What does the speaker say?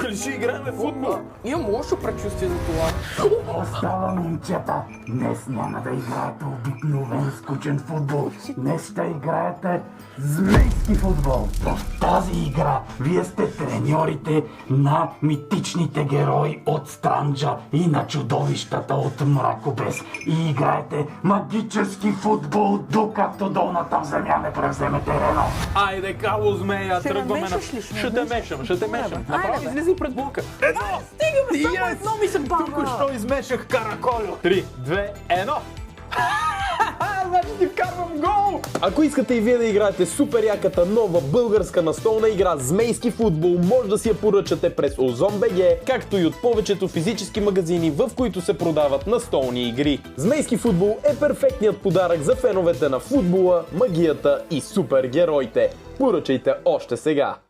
Тук ли ще играем футбол? Имам лошо предчувствие за това. Остава, момчета. Днес няма да играете обикновен скучен футбол. Днес ще играете змейски футбол. В тази игра вие сте треньорите на митичните герои от Странджа и на чудовищата от Мракобес. И играете магически футбол, докато долната земя не превземе терена. Айде, Кало Змея, Ще тръгваме ме на... мешаш ли? Ще те мешам, ще те мешам. Направо Айде, бе. излизай пред блока. Едно! Стигаме, само едно ми се бава. Току-що измешах Караколю. 3, 2, 1. Значи ти вкарвам гол! Ако искате и вие да играете супер яката нова българска настолна игра Змейски футбол, може да си я поръчате през Ozon.bg, както и от повечето физически магазини, в които се продават настолни игри. Змейски футбол е перфектният подарък за феновете на футбола, магията и супергероите. Поръчайте още сега!